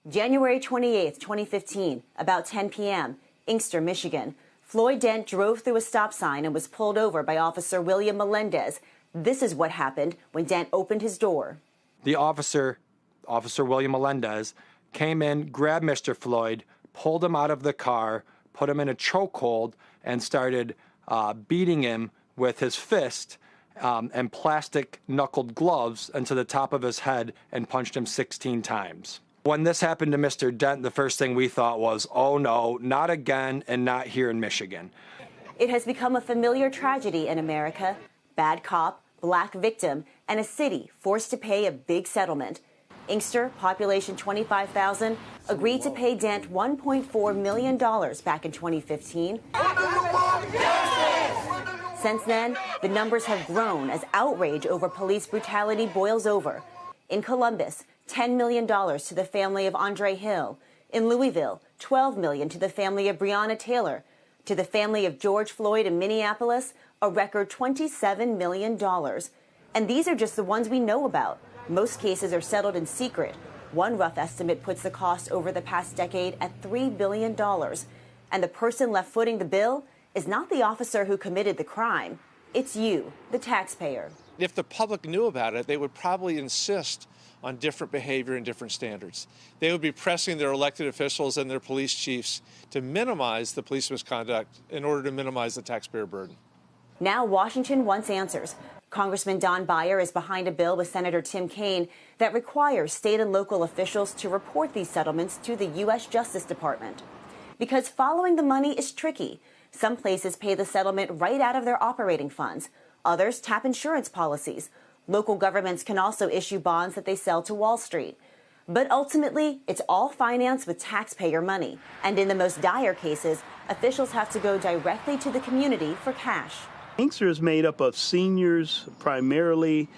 January 28, 2015, about 10 p.m., Inkster, Michigan. Floyd Dent drove through a stop sign and was pulled over by Officer William Melendez. This is what happened when Dent opened his door. The Officer William Melendez, came in, grabbed Mr. Floyd, pulled him out of the car, put him in a chokehold, and started beating him with his fist and plastic knuckled gloves into the top of his head and punched him 16 times. When this happened to Mr. Dent, the first thing we thought was, oh no, not again and not here in Michigan. It has become a familiar tragedy in America. Bad cop, black victim, and a city forced to pay a big settlement. Inkster, population 25,000, agreed to pay Dent $1.4 million back in 2015. Since then, the numbers have grown as outrage over police brutality boils over. In Columbus, $10 million to the family of Andre Hill. In Louisville, $12 million to the family of Breonna Taylor. To the family of George Floyd in Minneapolis, a record $27 million. And these are just the ones we know about. Most cases are settled in secret. One rough estimate puts the cost over the past decade at $3 billion. And the person left footing the bill is not the officer who committed the crime. It's you, the taxpayer. If the public knew about it, they would probably insist on different behavior and different standards. They would be pressing their elected officials and their police chiefs to minimize the police misconduct in order to minimize the taxpayer burden. Now Washington wants answers. Congressman Don Beyer is behind a bill with Senator Tim Kaine that requires state and local officials to report these settlements to the U.S. Justice Department. Because following the money is tricky. Some places pay the settlement right out of their operating funds. Others tap insurance policies. Local governments can also issue bonds that they sell to Wall Street. But ultimately, it's all financed with taxpayer money. And in the most dire cases, officials have to go directly to the community for cash. Inkster is made up of seniors, primarily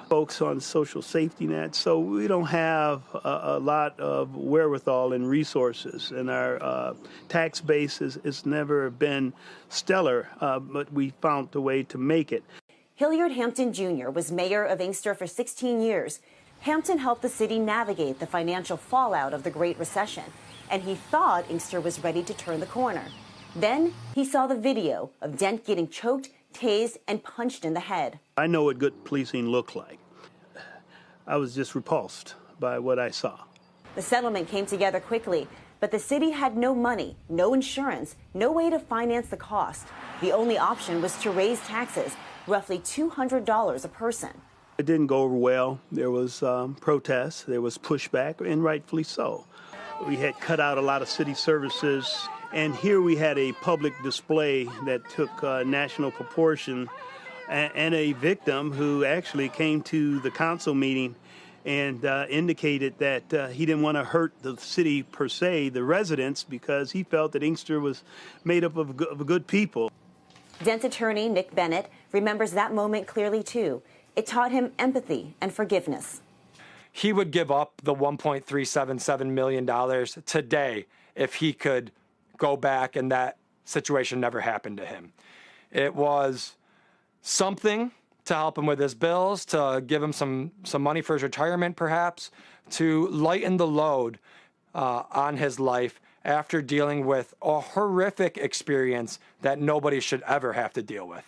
folks on social safety nets, so we don't have a lot of wherewithal and resources, and our tax base has never been stellar, but we found a way to make it. Hilliard Hampton Jr. was mayor of Inkster for 16 years. Hampton helped the city navigate the financial fallout of the Great Recession, and he thought Inkster was ready to turn the corner. Then he saw the video of Dent getting choked, tased, and punched in the head. I know what good policing looked like. I was just repulsed by what I saw. The settlement came together quickly, but the city had no money, no insurance, no way to finance the cost. The only option was to raise taxes, roughly $200 a person. It didn't go over well. There was protests, there was pushback, and rightfully so. We had cut out a lot of city services, and here we had a public display that took national proportion, and a victim who actually came to the council meeting and indicated that he didn't want to hurt the city per se, the residents, because he felt that Inkster was made up of good people. Dent attorney Nick Bennett remembers that moment clearly, too. It taught him empathy and forgiveness. He would give up the $1.377 million today if he could go back and that situation never happened to him. It was something to help him with his bills, to give him some money for his retirement perhaps, to lighten the load on his life after dealing with a horrific experience that nobody should ever have to deal with.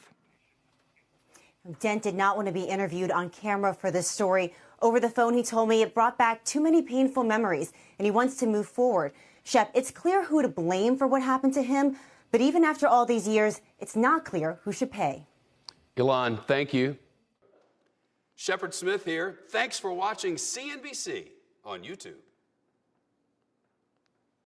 Dent did not want to be interviewed on camera for this story. Over the phone, he told me it brought back too many painful memories, and he wants to move forward. Shep, it's clear who to blame for what happened to him, but even after all these years, it's not clear who should pay. Ilan, thank you. Shepard Smith here. Thanks for watching CNBC on YouTube.